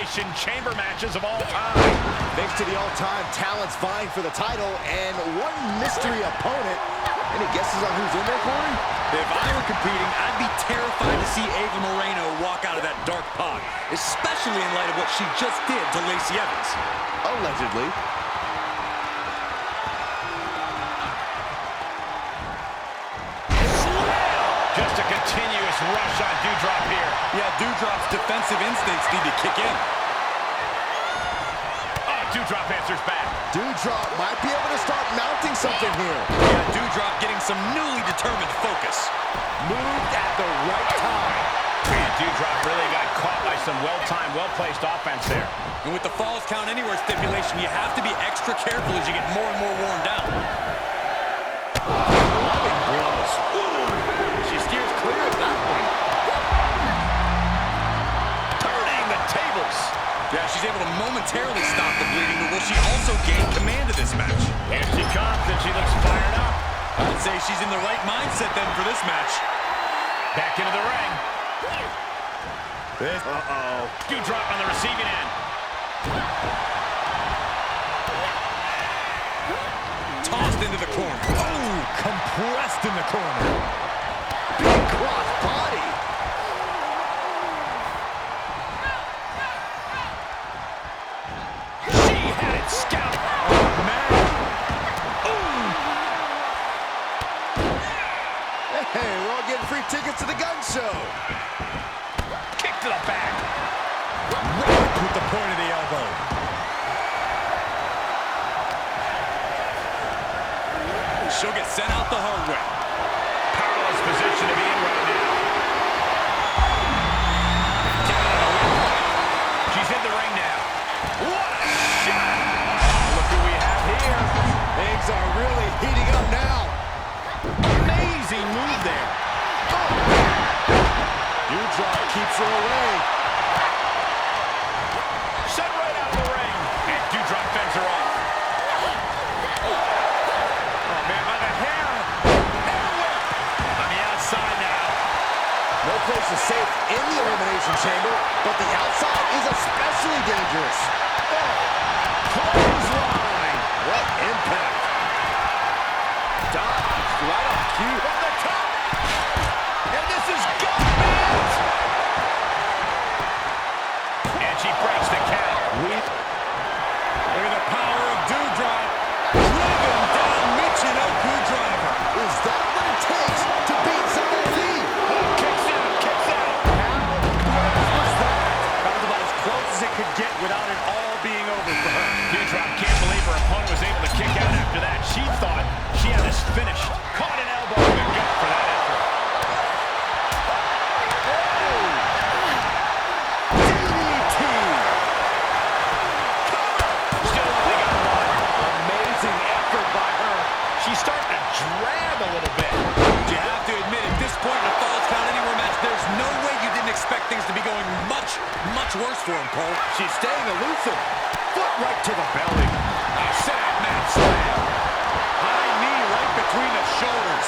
Elimination Chamber matches of all time. Thanks to the all-time talents vying for the title and one mystery opponent. Any guesses on who's in there, Corey? If I were competing, I'd be terrified to see Ava Moreno walk out of that dark pod, especially in light of what she just did to Lacey Evans. Allegedly. Just a continuous rush on Doudrop here. Yeah, Doudrop's defensive instincts need to kick in. Oh, Doudrop answers back. Doudrop might be able to start mounting something here. Yeah, Doudrop getting some newly determined focus. Moved at the right time. And Doudrop really got caught by some well-timed, well-placed offense there. And with the Falls Count Anywhere stipulation, you have to be extra careful as you get more and more worn down. Loving blows. She steers clear of that one. Turning the tables. Yeah, she's able to momentarily stop the bleeding, but will she also gain command of this match? Here she comes, and she looks fired up. I'd say she's in the right mindset then for this match. Back into the ring. Doudrop on the receiving end. Tossed into the corner. Oh, compressed in the corner. Big cross body. She had it scouted. Oh, man. Ooh. Hey, we're all getting free tickets to the gun show. Kick to the back. Right with the point of the elbow. She'll get sent out the hard way. Powerless position to be in right now. She's in the ring now. What a shot! Oh, look who we have here. Things are really heating up now. Amazing move there. Oh. Doudrop keeps her away. Sent right out of the ring. And Doudrop fends her off. Oh, man, by the hair. Hair whip. On the outside now. No place is safe in the Elimination Chamber, but the outside is especially dangerous. Oh. Clothesline. What impact. Dodge right on cue. From the top. And this is garbage. And she breaks the count. Look at the power of Doudrop. Driven down Michinoku driver. Is that what it takes to beat somebody? Kicks out, kicks out. How close was that? That was about as close as it could get without it all being over for her. Doudrop can't believe her opponent was able to kick out after that. She thought she had this finished. Caught an elbow in the gut for that effort. DDT. Still only got one. Amazing effort by her. She's starting to drag a little bit. You have to admit, at this point in the Falls Count Anywhere match, there's no way you didn't expect things to be going much, much worse for him, Cole. She's staying elusive. Foot right to the belly. A sad mat slam. High knee right between the shoulders.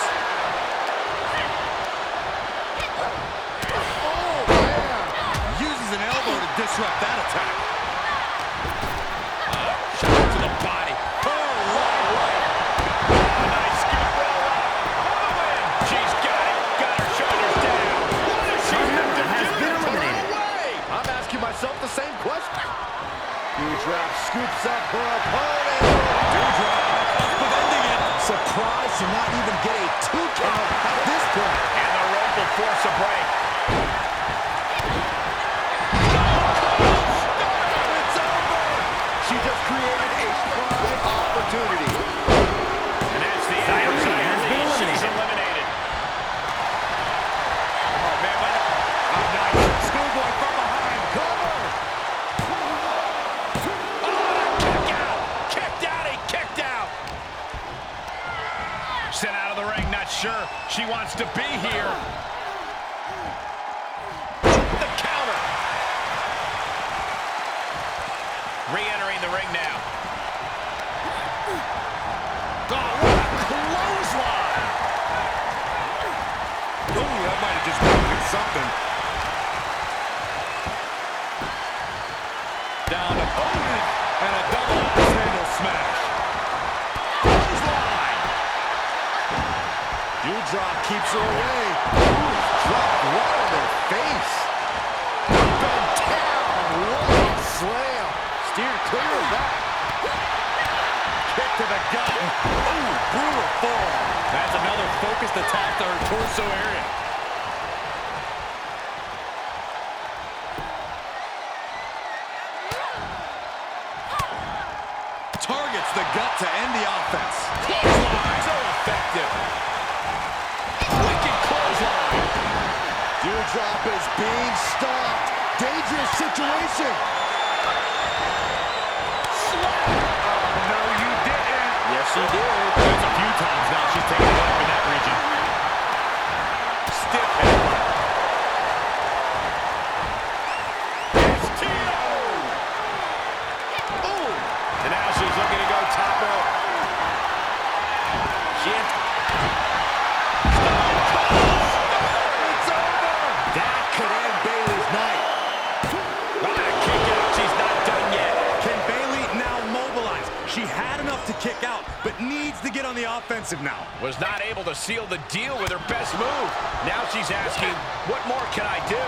Oh, man. Uses an elbow to disrupt that attack. Shot to the body. Oh, right. Nice scoop roll up. For the win. She's got it. Got her shoulders down. What does she have to do to put her away? I'm asking myself the same question. Doudrop scoops up her opponent. Doudrop preventing it. Surprised to not even get a 2 count at this point. And the rope will force a break. It's over. She just created a prime opportunity. And that's the end. She's eliminated. Oh, man. Oh, nice. Schoolboy from behind. Cover. Kick out. Kicked out. He kicked out. Sent out of the ring. Not sure she wants to be here. The counter. Re-entering the ring now. Oh, what a clothesline. Ooh, that might have just broken something. down opponent, and a double axe handle smash. Clothesline. Dewdrop keeps her away. Ooh, drop right in their face. Up and down. What a slam. Steered clear of that. Kick to the gut. Ooh, brutal fall. That's another focused attack to her torso area. Targets the gut to end the offense. Clothesline. So effective. Wicked clothesline. Dewdrop is being stopped. Dangerous situation. No, you didn't. Yes, she did. That's a few times now she's taken it up in that region. Stiff headbutt. STO! Ooh. And now she's looking to go top rope. Shit. It's over. That could end Bayley's night. What a kick out. She's not done yet. Can Bayley now mobilize? She had enough to kick out, but needs to get on the offensive now. Was not able to seal the deal with her best move. Now she's asking, what more can I do?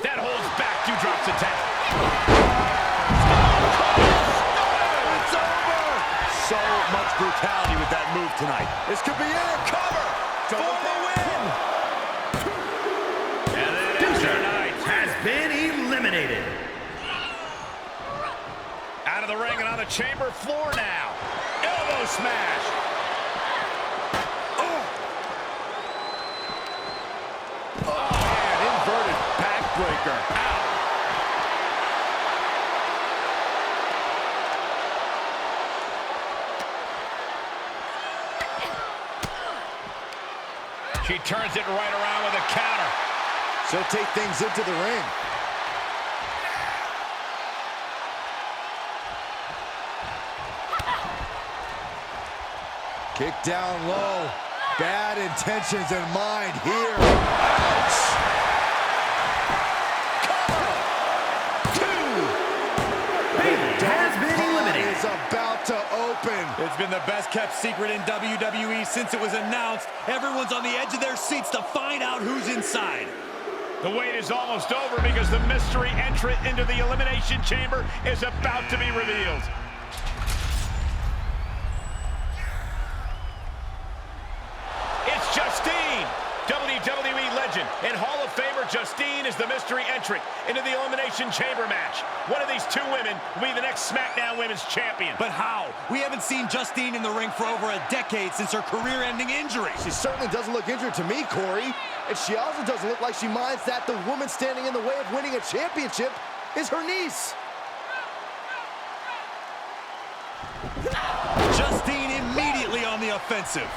That holds back Dewdrop's attack. It's over. So much brutality with that move tonight. This could be it. Cover for the win. And that ends her night. Has been eliminated. Out of the ring and on the chamber floor now. Elbow smash. Oh, man, inverted backbreaker. Ow. She turns it right around with a counter. She'll take things into the ring. Kick down low. Bad intentions in mind here. Ouch! Bayley has been eliminated. Is about to open. It's been the best kept secret in WWE since it was announced. Everyone's on the edge of their seats to find out who's inside. The wait is almost over because the mystery entrant into the Elimination Chamber is about to be revealed. It's Justine, WWE legend and Hall of Famer Justine is the mystery entrant into the Elimination Chamber match. One of these two women will be the next SmackDown Women's Champion. But how? We haven't seen Justine in the ring for over a decade since her career-ending injury. She certainly doesn't look injured to me, Corey. And she also doesn't look like she minds that the woman standing in the way of winning a championship is her niece. Justine immediately on the offensive.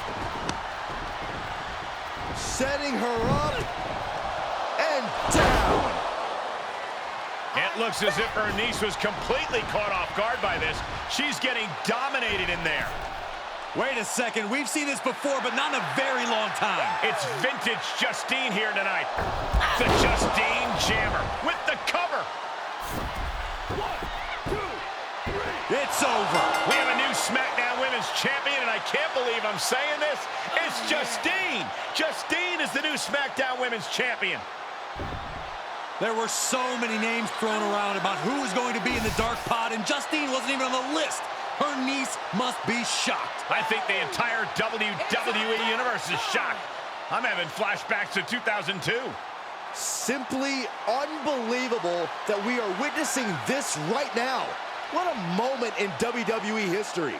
Setting her up and down. It looks as if her niece was completely caught off guard by this. She's getting dominated in there. Wait a second, we've seen this before, but not in a very long time. It's vintage Justine here tonight. The Justine Jammer with the cover. It's over. We have a new SmackDown Women's Champion, and I can't believe I'm saying this. It's Justine. Justine is the new SmackDown Women's Champion. There were so many names thrown around about who was going to be in the dark pod, and Justine wasn't even on the list. Her niece must be shocked. I think the entire WWE Universe is shocked. I'm having flashbacks to 2002. Simply unbelievable that we are witnessing this right now. What a moment in WWE history.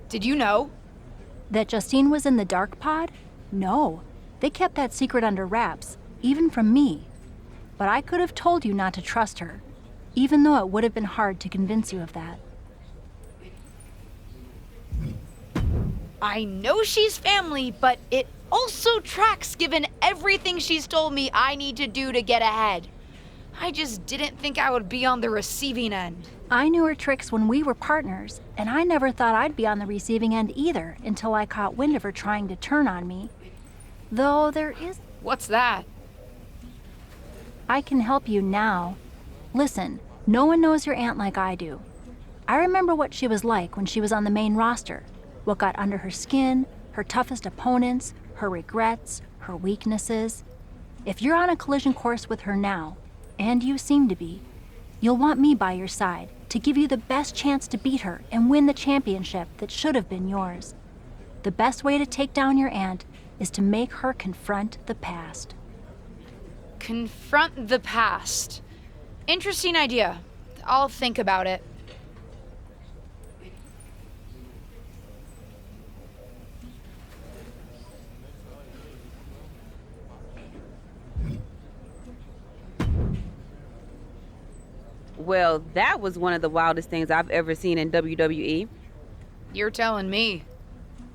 Did you know? That Justine was in the dark pod? No. They kept that secret under wraps, even from me. But I could have told you not to trust her, even though it would have been hard to convince you of that. I know she's family, but it also tracks given everything she's told me I need to do to get ahead. I just didn't think I would be on the receiving end. I knew her tricks when we were partners, and I never thought I'd be on the receiving end either until I caught wind of her trying to turn on me. Though there is... What's that? I can help you now. Listen, no one knows your aunt like I do. I remember what she was like when she was on the main roster, what got under her skin, her toughest opponents, her regrets, her weaknesses. If you're on a collision course with her now, and you seem to be, you'll want me by your side to give you the best chance to beat her and win the championship that should have been yours. The best way to take down your aunt is to make her confront the past. Confront the past. Interesting idea. I'll think about it. Well, that was one of the wildest things I've ever seen in WWE. You're telling me.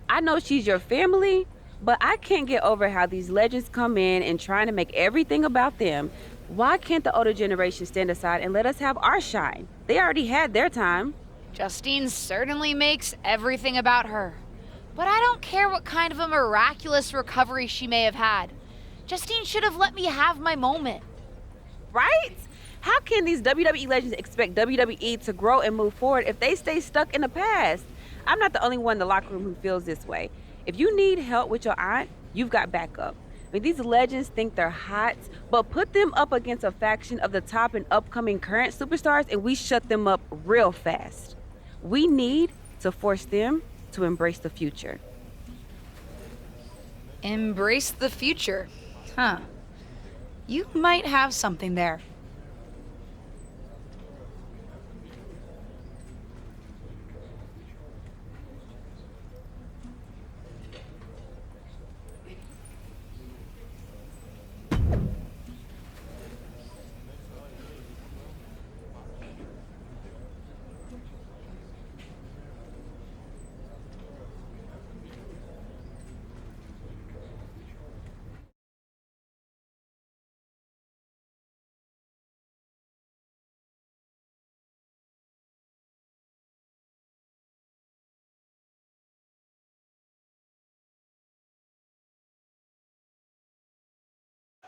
I know she's your family, but I can't get over how these legends come in and trying to make everything about them. Why can't the older generation stand aside and let us have our shine? They already had their time. Justine certainly makes everything about her. But I don't care what kind of a miraculous recovery she may have had. Justine should have let me have my moment. Right? How can these WWE legends expect WWE to grow and move forward if they stay stuck in the past? I'm not the only one in the locker room who feels this way. If you need help with your aunt, you've got backup. I mean, these legends think they're hot, but put them up against a faction of the top and upcoming current superstars and we shut them up real fast. We need to force them to embrace the future. Embrace the future. Huh. You might have something there.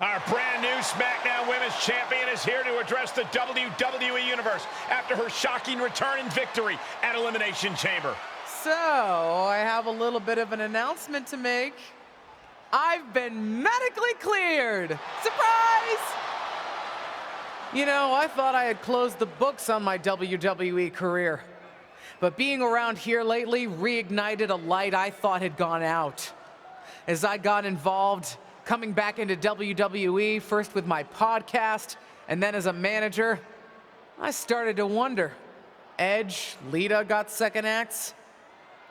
Our brand new SmackDown Women's Champion is here to address the WWE Universe after her shocking return and victory at Elimination Chamber. So, I have a little bit of an announcement to make. I've been medically cleared! Surprise! You know, I thought I had closed the books on my WWE career. But being around here lately reignited a light I thought had gone out. As I got involved, coming back into WWE, first with my podcast, and then as a manager, I started to wonder. Edge, Lita got second acts.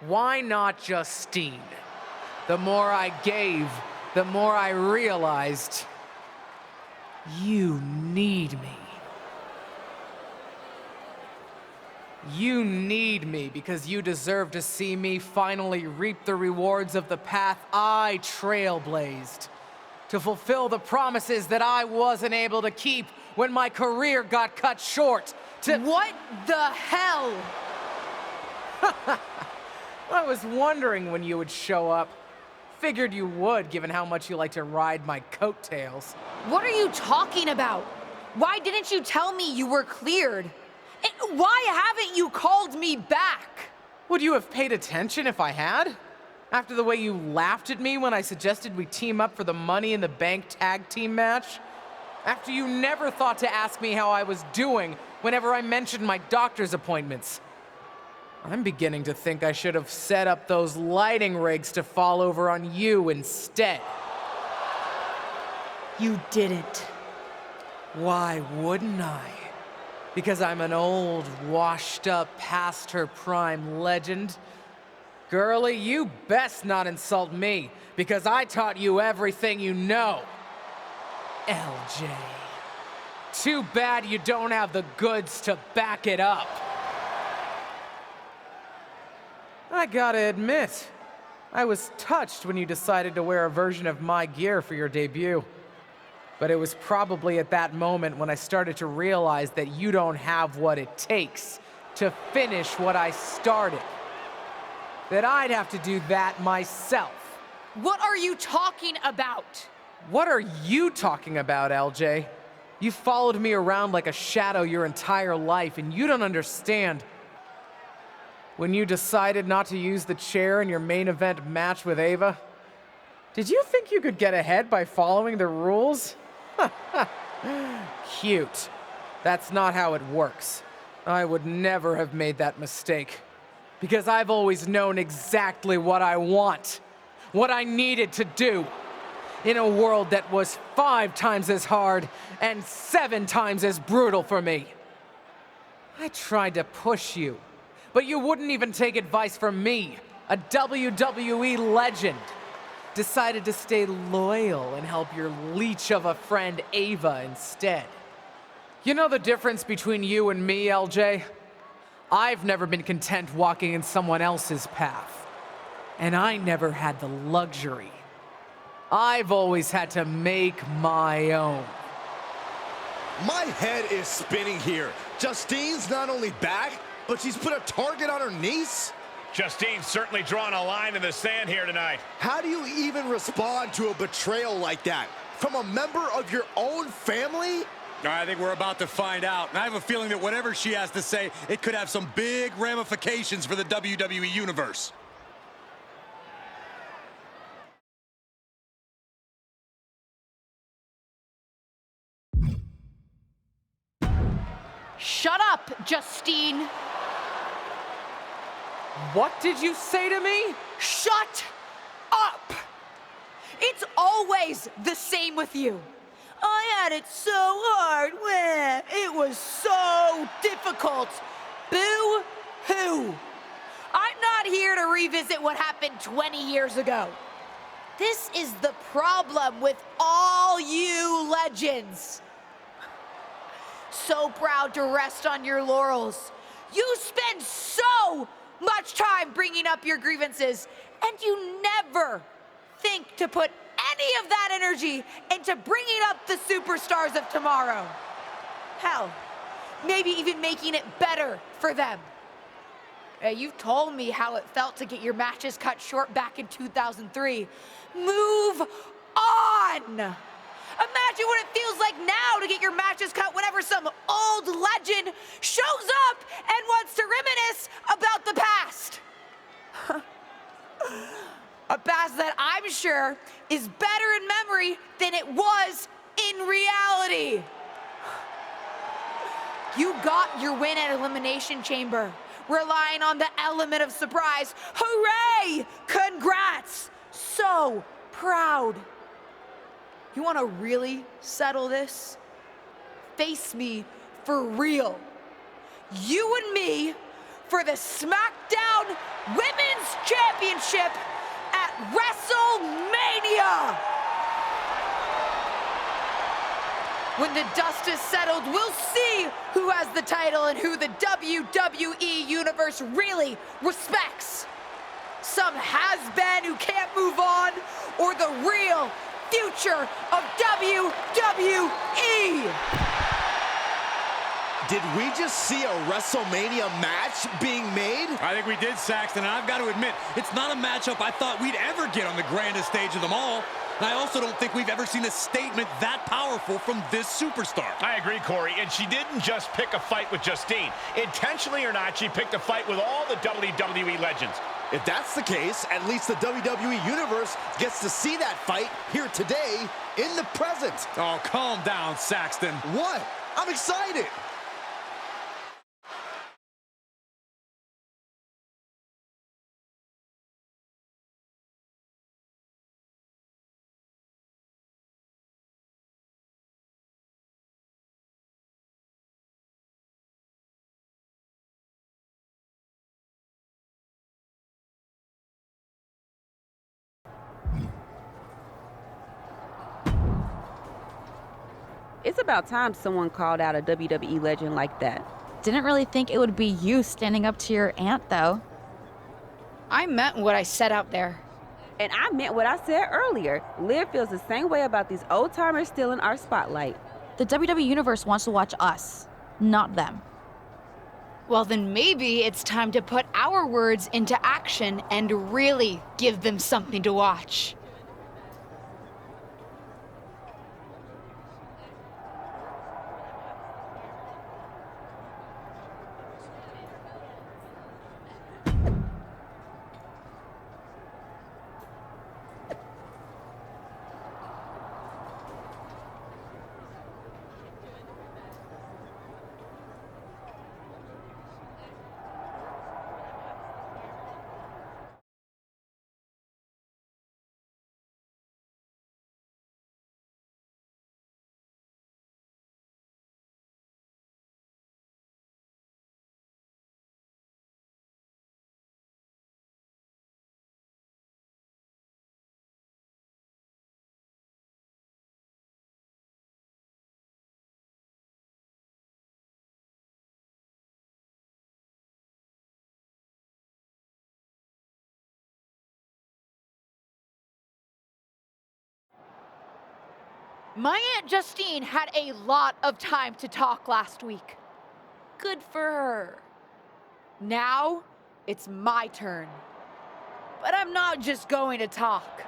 Why not Justine? The more I gave, the more I realized, you need me. You need me because you deserve to see me finally reap the rewards of the path I trailblazed. To fulfill the promises that I wasn't able to keep when my career got cut short. What the hell? I was wondering when you would show up. Figured you would, given how much you like to ride my coattails. What are you talking about? Why didn't you tell me you were cleared? And why haven't you called me back? Would you have paid attention if I had? After the way you laughed at me when I suggested we team up for the Money in the Bank tag team match? After you never thought to ask me how I was doing whenever I mentioned my doctor's appointments? I'm beginning to think I should have set up those lighting rigs to fall over on you instead. You didn't. Why wouldn't I? Because I'm an old, washed-up, past-her-prime legend? Girlie, you best not insult me, because I taught you everything you know. LJ. Too bad you don't have the goods to back it up. I gotta admit, I was touched when you decided to wear a version of my gear for your debut. But it was probably at that moment when I started to realize that you don't have what it takes to finish what I started. That I'd have to do that myself. What are you talking about? What are you talking about, LJ? You followed me around like a shadow your entire life, and you don't understand. When you decided not to use the chair in your main event match with Ava, did you think you could get ahead by following the rules? Cute. That's not how it works. I would never have made that mistake. Because I've always known exactly what I want. What I needed to do. In a world that was 5 times as hard and 7 times as brutal for me. I tried to push you, but you wouldn't even take advice from me, a WWE legend. Decided to stay loyal and help your leech of a friend Ava instead. You know the difference between you and me, LJ? I've never been content walking in someone else's path. And I never had the luxury. I've always had to make my own. My head is spinning here. Justine's not only back, but she's put a target on her niece? Justine's certainly drawn a line in the sand here tonight. How do you even respond to a betrayal like that? From a member of your own family? I think we're about to find out. And I have a feeling that whatever she has to say, it could have some big ramifications for the WWE Universe. Shut up, Justine. What did you say to me? Shut up! It's always the same with you. I had it so hard. It was so difficult. Boo-hoo. I'm not here to revisit what happened 20 years ago. This is the problem with all you legends. So proud to rest on your laurels. You spend so much time bringing up your grievances, and you never think to put any of that energy into bringing up the superstars of tomorrow. Hell, maybe even making it better for them. You told me how it felt to get your matches cut short back in 2003. Move on! Imagine what it feels like now to get your matches cut whenever some old legend shows up and wants to reminisce about the past. A past that I'm sure is better in memory than it was in reality. You got your win at Elimination Chamber, relying on the element of surprise. Hooray! Congrats! So proud. You want to really settle this? Face me for real. You and me for the SmackDown Women's Championship at WrestleMania! When the dust is settled, we'll see who has the title and who the WWE Universe really respects. Some has-been who can't move on, or the real future of WWE. Did we just see a WrestleMania match being made? I think we did, Saxton, and I've got to admit, it's not a matchup I thought we'd ever get on the grandest stage of them all. And I also don't think we've ever seen a statement that powerful from this superstar. I agree, Corey, and she didn't just pick a fight with Justine. Intentionally or not, she picked a fight with all the WWE legends. If that's the case, at least the WWE Universe gets to see that fight here today in the present. Oh, calm down, Saxton. What? I'm excited. It's about time someone called out a WWE legend like that. Didn't really think it would be you standing up to your aunt, though. I meant what I said out there. And I meant what I said earlier. Liv feels the same way about these old-timers still in our spotlight. The WWE Universe wants to watch us, not them. Well, then maybe it's time to put our words into action and really give them something to watch. My Aunt Justine had a lot of time to talk last week. Good for her. Now, it's my turn. But I'm not just going to talk.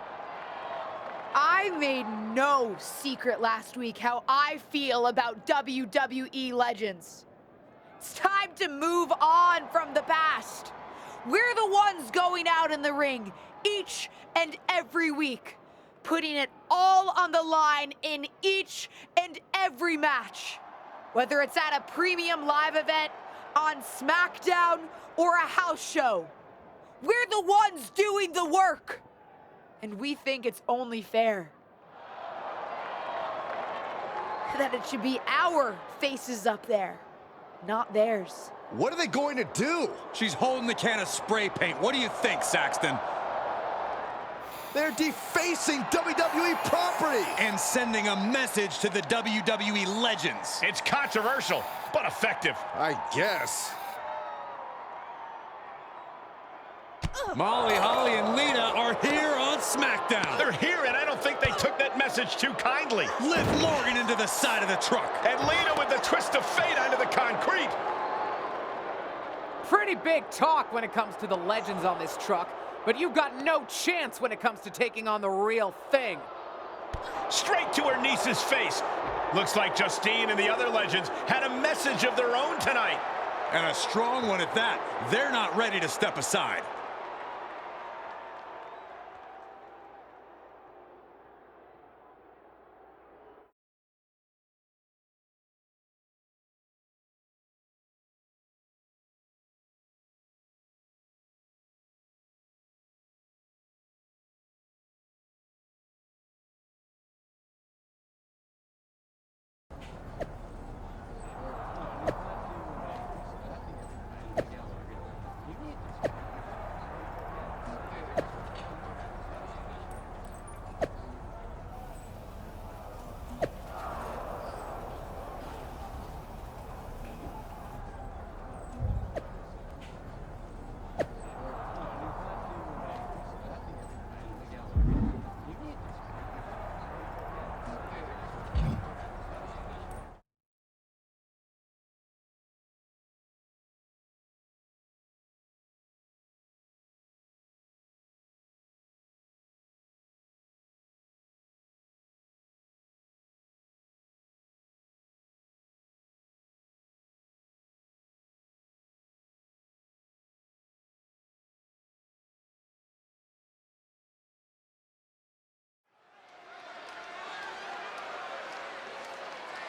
I made no secret last week how I feel about WWE legends. It's time to move on from the past. We're the ones going out in the ring each and every week, putting it all on the line in each and every match. Whether it's at a premium live event, on SmackDown, or a house show. We're the ones doing the work. And we think it's only fair that it should be our faces up there, not theirs. What are they going to do? She's holding the can of spray paint. What do you think, Saxton? They're defacing WWE property. And sending a message to the WWE legends. It's controversial, but effective. I guess. Molly, Holly, and Lita are here on SmackDown. They're here, and I don't think they took that message too kindly. Lift Morgan into the side of the truck. And Lita with the twist of fate onto the concrete. Pretty big talk when it comes to the legends on this truck, but you've got no chance when it comes to taking on the real thing. Straight to her niece's face. Looks like Justine and the other legends had a message of their own tonight. And a strong one at that. They're not ready to step aside.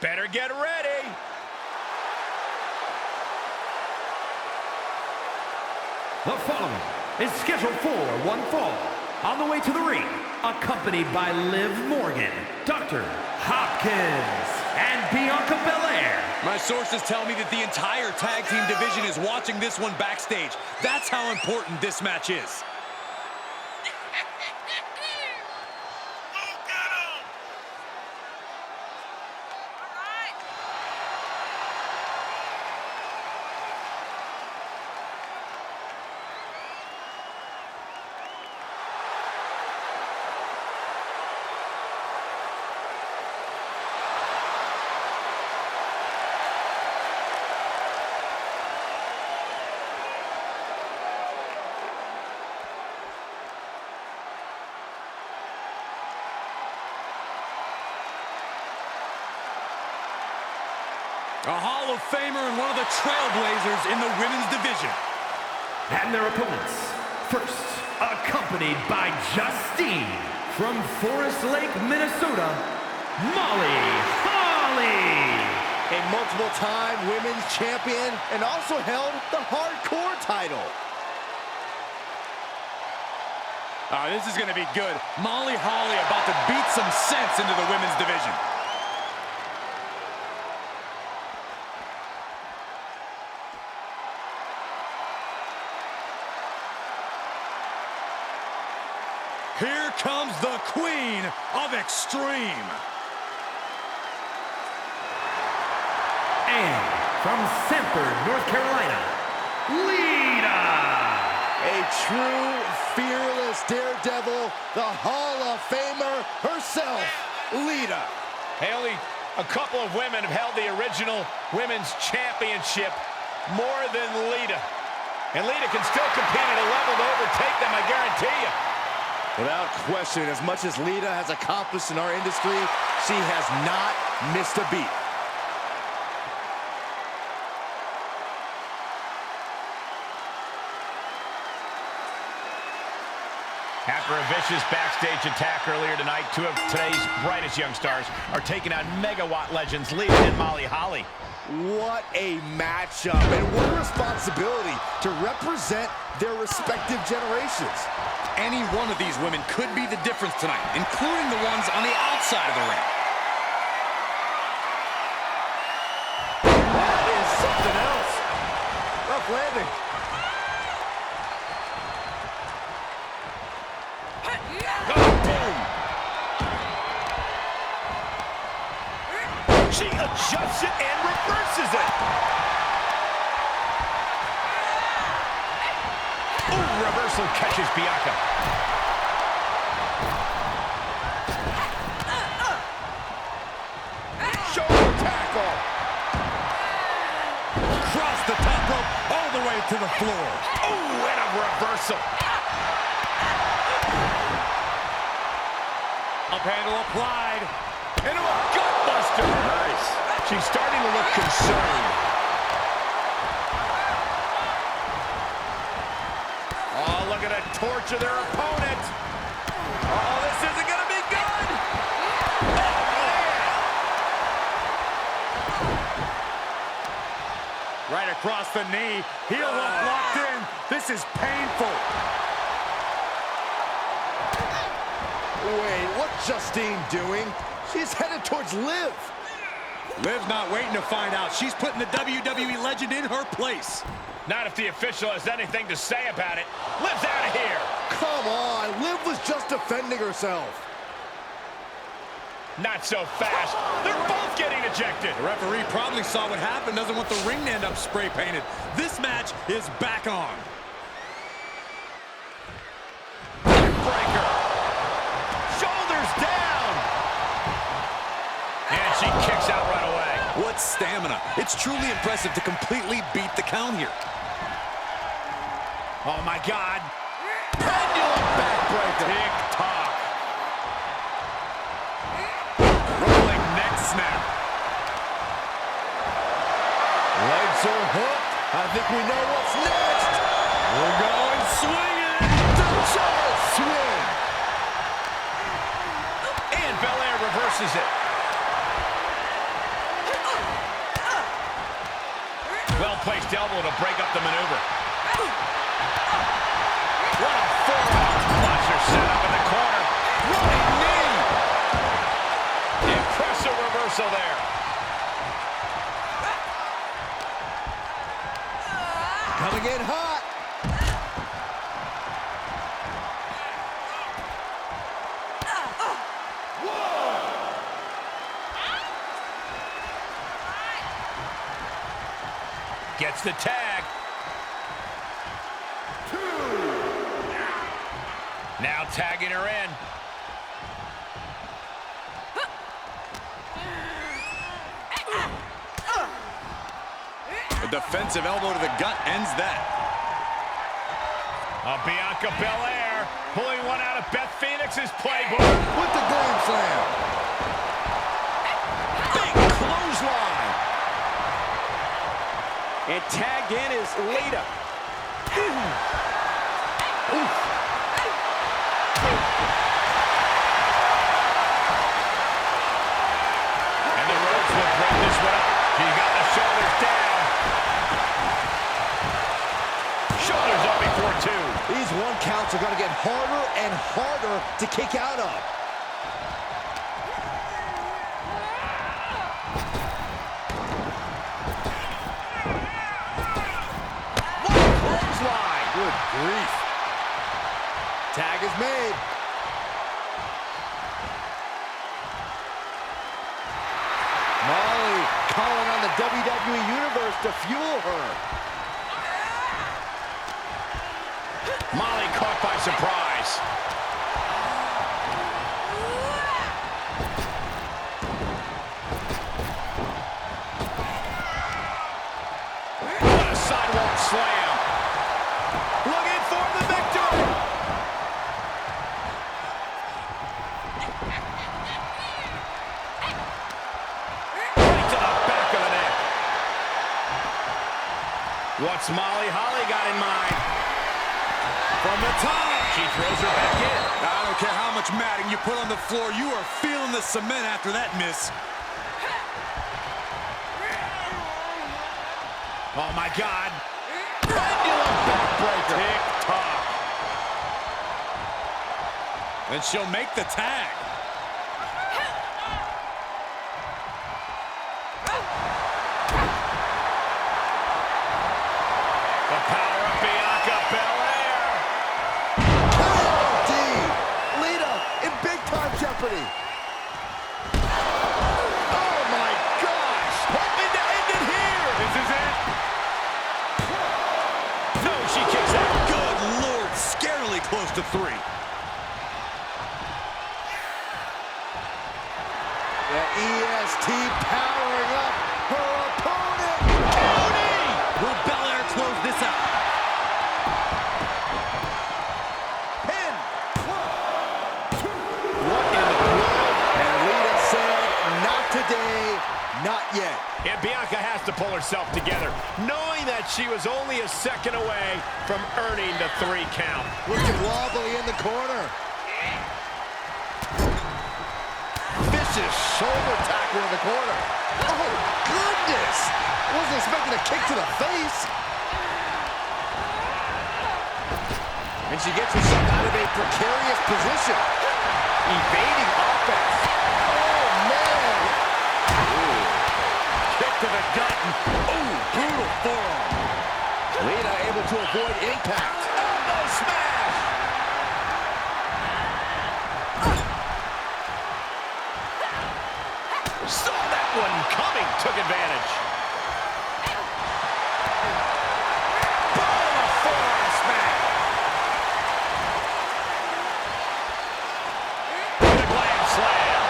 Better get ready. The following is scheduled for one fall. On the way to the ring, accompanied by Liv Morgan, Dr. Hopkins, and Bianca Belair. My sources tell me that the entire tag team division is watching this one backstage. That's how important this match is. A Hall of Famer and one of the trailblazers in the women's division. And their opponents, first, accompanied by Justine from Forest Lake, Minnesota, Molly Holly. A multiple-time women's champion and also held the hardcore title. Oh, this is going to be good. Molly Holly about to beat some sense into the women's division. Here comes the Queen of Extreme. And from Sanford, North Carolina, Lita. A true, fearless daredevil, the Hall of Famer herself, Lita. Haley, a couple of women have held the original women's championship more than Lita. And Lita can still compete at a level to overtake them, I guarantee you. Without question, as much as Lita has accomplished in our industry, she has not missed a beat. After a vicious backstage attack earlier tonight, two of today's brightest young stars are taking on megawatt legends Lita and Molly Holly. What a matchup, and what a responsibility to represent their respective generations. Any one of these women could be the difference tonight, including the ones on the outside of the ring. That is something else. Rough landing. She adjusts it and reverses it. Ooh, reversal catches Bianca. Shoulder tackle. Across the top rope, all the way to the floor. Ooh, and a reversal. Up handle applied. Into a gutbuster. Nice. She's starting to look concerned. Oh, look at that torture their opponent. Oh, this isn't going to be good. Oh, man. Right across the knee. Heel hook locked in. This is painful. Wait, what's Justine doing? She's headed towards Liv. Liv's not waiting to find out. She's putting the WWE legend in her place. Not if the official has anything to say about it. Liv's out of here. Come on, Liv was just defending herself. Not so fast. They're both getting ejected. The referee probably saw what happened, doesn't want the ring to end up spray painted. This match is back on. Breaker. Shoulders down. And she kicks out right away. What stamina. It's truly impressive to completely beat the count here. Oh, my God. Pendulum backbreaker. Tick-tock. Rolling neck snap. Legs are hooked. I think we know what's next. We're going swinging. The giant swing. And Belair reverses it. Well-placed elbow to break up the maneuver. What a forearm clutcher set up in the corner. Running knee. Impressive reversal there. Coming in hot. Gets the tag. Now tagging her in. A defensive elbow to the gut ends that. Bianca Belair pulling one out of Beth Phoenix's playbook. With the glam slam. Big clothesline. And tagged in is Lita. And the ropes will break this one up. She got the shoulders down. Shoulders up before two. These one counts are going to get harder and harder to kick out of. What a clothesline. Good grief. Tag is made. Molly calling on the WWE Universe to fuel her. Molly caught by surprise. What a sidewalk slam. Looking for the victory. Right to the back of the neck. What's Molly Holly got in mind? From the top. She throws her back in. I don't care how much matting you put on the floor, you are feeling the cement after that miss. Oh, my God. Pendulum backbreaker. Tick-tock. And she'll make the tag. The power of Bianca Belair. KOD. Lita in big-time jeopardy. Oh, my gosh. Hoping to end it here. This is it. No, she kicks out. Good Lord, scarily close to 3. The EST powering up her opponent. Tony! Will Belair close this out? Pin. 1, 2. What in the world? And Lita said, not today, not yet. And Bianca has to pull herself together, knowing that she was only a second away from earning the 3 count. Looking wobbly in the corner. Vicious shoulder tackle in the corner. Oh, goodness. Wasn't expecting a kick to the face. And she gets herself out of a precarious position. Evading offense. Oh, man. Ooh. Kick to the gut. Ooh, brutal forearm. Lita able to avoid impact. Elbow smash. Saw that one coming. Took advantage. Boom, a forearm smash. The glam slam.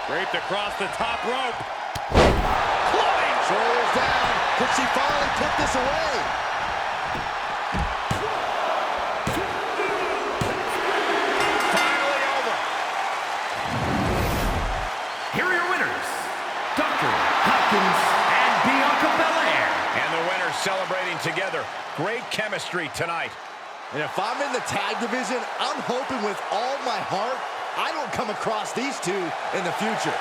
Draped across the top rope. Clubbing. Shoulders down. Could she finally put this away? Finally over. Here are your winners, Dr. Hopkins and Bianca Belair. And the winners celebrating together. Great chemistry tonight. And if I'm in the tag division, I'm hoping with all my heart I don't come across these two in the future.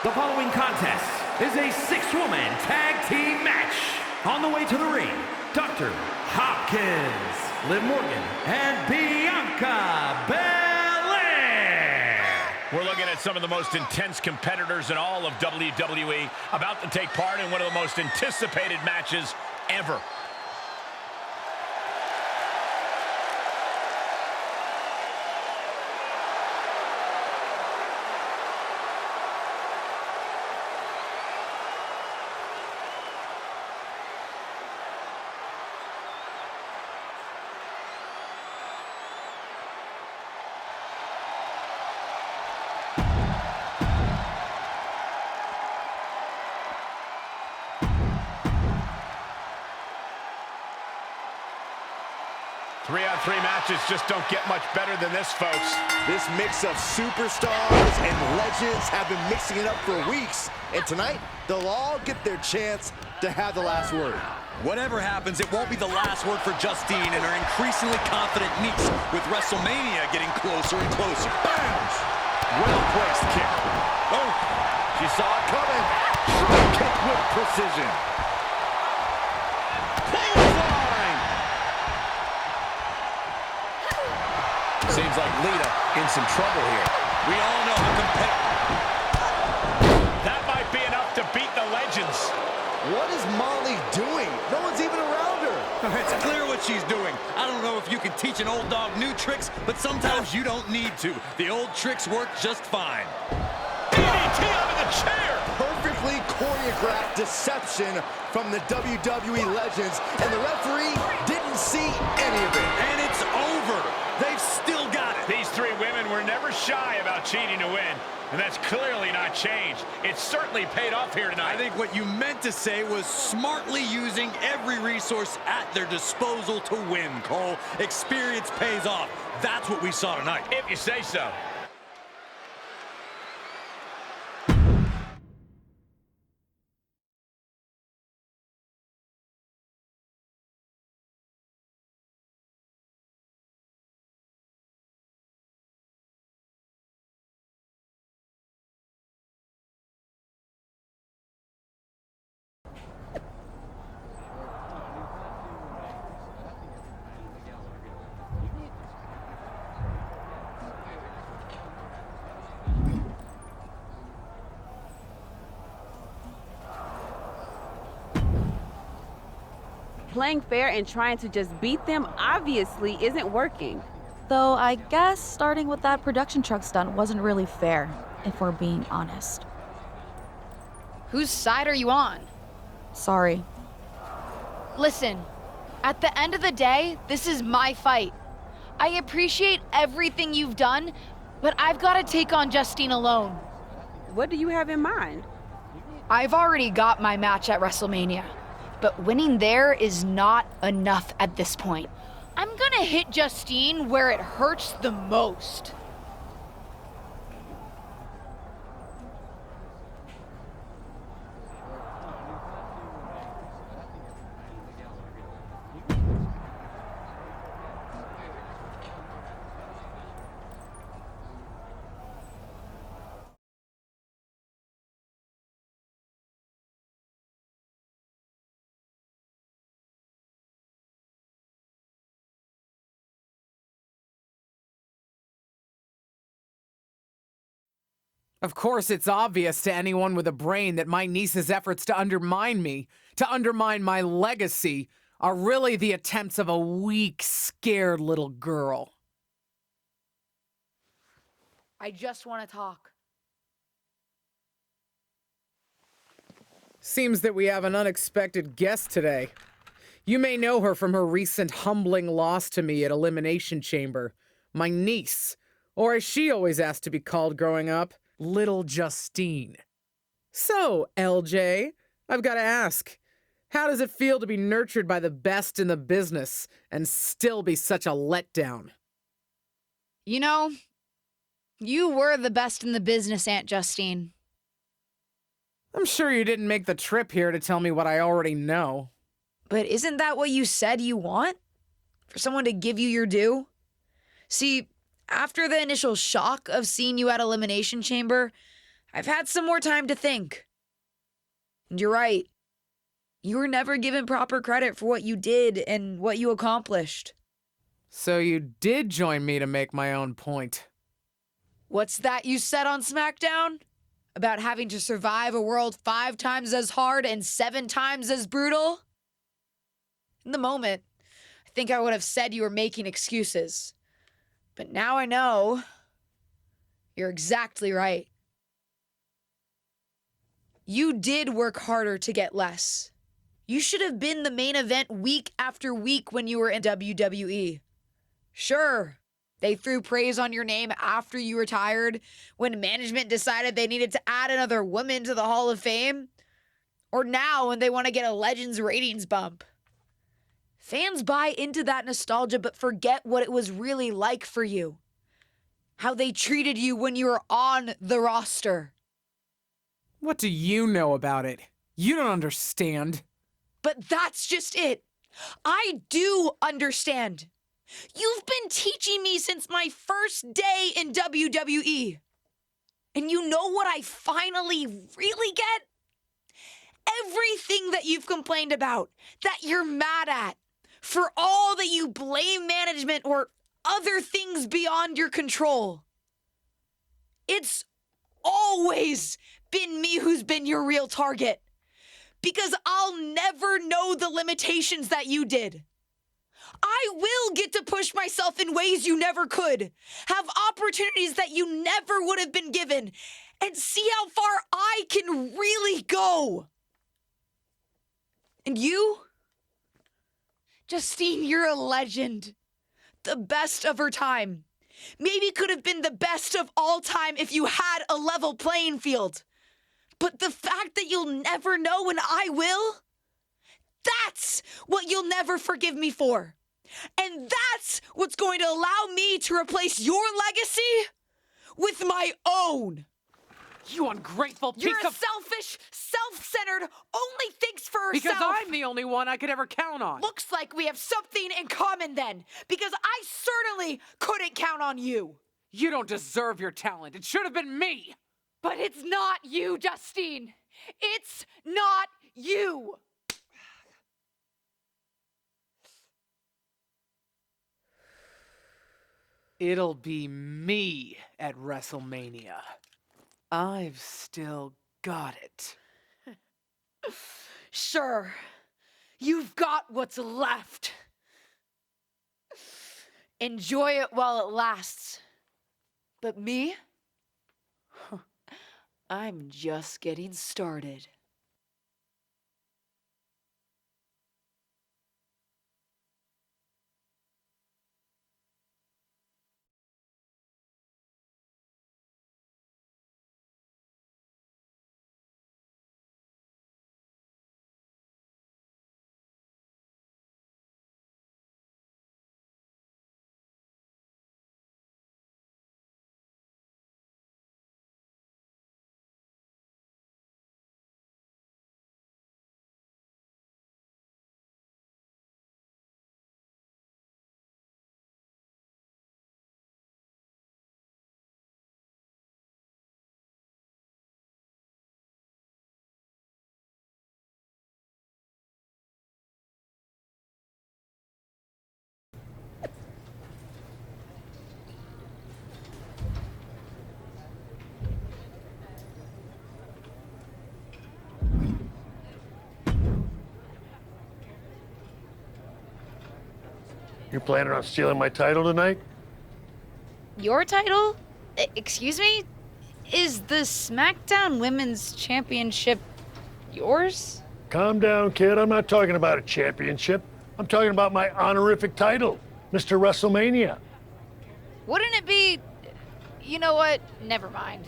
The following contest is a six-woman tag team match. On the way to the ring, Dr. Hopkins, Liv Morgan, and Bianca Belair. We're looking at some of the most intense competitors in all of WWE about to take part in one of the most anticipated matches ever. Three-on-three matches just don't get much better than this, folks. This mix of superstars and legends have been mixing it up for weeks. And tonight, they'll all get their chance to have the last word. Whatever happens, it won't be the last word for Justine and her increasingly confident niece, with WrestleMania getting closer and closer. Bam! Well-placed kick. Oh, she saw it coming. Drop kick with precision. Seems like Lita in some trouble here. We all know how competitive. That might be enough to beat the legends. What is Molly doing? No one's even around her. It's clear what she's doing. I don't know if you can teach an old dog new tricks, but sometimes you don't need to. The old tricks work just fine. DDT onto the chair. Perfectly choreographed deception from the WWE legends, and the referee didn't see any of it. And it's over. They've still got it. These three women were never shy about cheating to win, and that's clearly not changed. It's certainly paid off here tonight. I think what you meant to say was smartly using every resource at their disposal to win, Cole. Experience pays off. That's what we saw tonight. If you say so. Playing fair and trying to just beat them obviously isn't working. Though I guess starting with that production truck stunt wasn't really fair, if we're being honest. Whose side are you on? Sorry. Listen, at the end of the day, this is my fight. I appreciate everything you've done, but I've got to take on Justine alone. What do you have in mind? I've already got my match at WrestleMania, but winning there is not enough at this point. I'm gonna hit Justine where it hurts the most. Of course, it's obvious to anyone with a brain that my niece's efforts to undermine me, to undermine my legacy, are really the attempts of a weak, scared little girl. I just want to talk. Seems that we have an unexpected guest today. You may know her from her recent humbling loss to me at Elimination Chamber. My niece, or as she always asked to be called growing up, Little Justine. So, LJ, I've got to ask, how does it feel to be nurtured by the best in the business and still be such a letdown? You know, you were the best in the business, Aunt Justine. I'm sure you didn't make the trip here to tell me what I already know. But isn't that what you said you want? For someone to give you your due? See, after the initial shock of seeing you at Elimination Chamber, I've had some more time to think. And you're right. You were never given proper credit for what you did and what you accomplished. So you did join me to make my own point. What's that you said on SmackDown? About having to survive a world 5 times as hard and 7 times as brutal? In the moment, I think I would have said you were making excuses. But now I know. You're exactly right. You did work harder to get less. You should have been the main event week after week when you were in WWE. Sure, they threw praise on your name after you retired when management decided they needed to add another woman to the Hall of Fame. Or now when they want to get a Legends ratings bump. Fans buy into that nostalgia but forget what it was really like for you. How they treated you when you were on the roster. What do you know about it? You don't understand. But that's just it. I do understand. You've been teaching me since my first day in WWE. And you know what I finally really get? Everything that you've complained about, that you're mad at, for all that you blame management or other things beyond your control. It's always been me who's been your real target. Because I'll never know the limitations that you did. I will get to push myself in ways you never could, have opportunities that you never would have been given, and see how far I can really go. And you? Justine, you're a legend. The best of her time. Maybe could have been the best of all time if you had a level playing field. But the fact that you'll never know and I will, that's what you'll never forgive me for. And that's what's going to allow me to replace your legacy with my own. You ungrateful piece You're a of... selfish, self-centered, only thinks for herself. Because I'm the only one I could ever count on. Looks like we have something in common then, because I certainly couldn't count on you. You don't deserve your talent. It should have been me. But it's not you, Justine. It's not you. It'll be me at WrestleMania. I've still got it. Sure, you've got what's left. Enjoy it while it lasts. But me? I'm just getting started. You planning on stealing my title tonight? Your title? Excuse me? Is the SmackDown Women's Championship yours? Calm down, kid. I'm not talking about a championship. I'm talking about my honorific title, Mr. WrestleMania. Wouldn't it be... You know what? Never mind.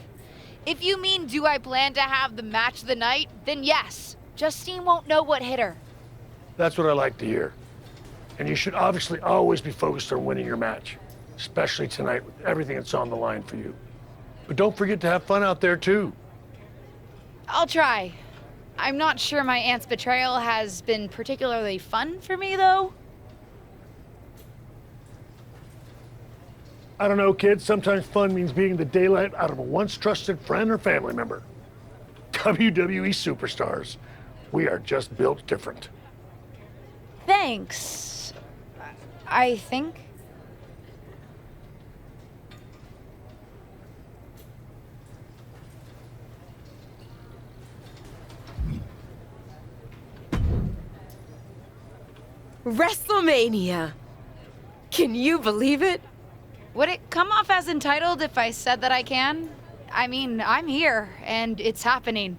If you mean do I plan to have the match of the night, then yes. Justine won't know what hit her. That's what I like to hear. And you should obviously always be focused on winning your match, especially tonight with everything that's on the line for you. But don't forget to have fun out there, too. I'll try. I'm not sure my aunt's betrayal has been particularly fun for me, though. I don't know, kids. Sometimes fun means beating the daylight out of a once trusted friend or family member. WWE superstars. We are just built different. Thanks. I think. WrestleMania! Can you believe it? Would it come off as entitled if I said that I can? I mean, I'm here, and it's happening.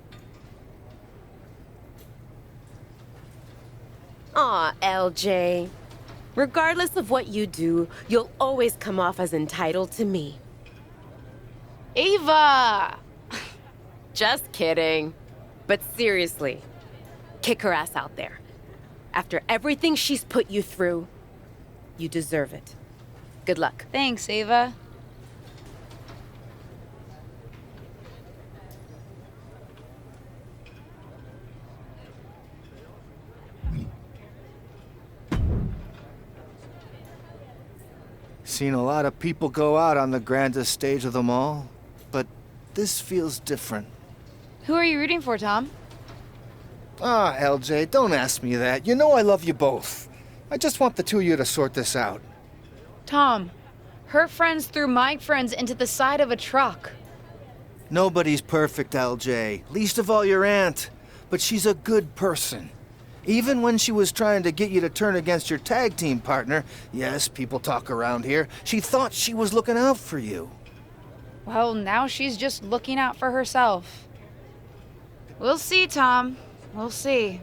Aw, LJ. Regardless of what you do, you'll always come off as entitled to me. Ava! Just kidding. But seriously, kick her ass out there. After everything she's put you through, you deserve it. Good luck. Thanks, Ava. Seen a lot of people go out on the grandest stage of them all, but this feels different. Who are you rooting for, Tom? Ah, LJ, don't ask me that. You know I love you both. I just want the two of you to sort this out. Tom, her friends threw my friends into the side of a truck. Nobody's perfect, LJ. Least of all your aunt. But she's a good person. Even when she was trying to get you to turn against your tag team partner, yes, people talk around here, she thought she was looking out for you. Well, now she's just looking out for herself. We'll see, Tom. We'll see.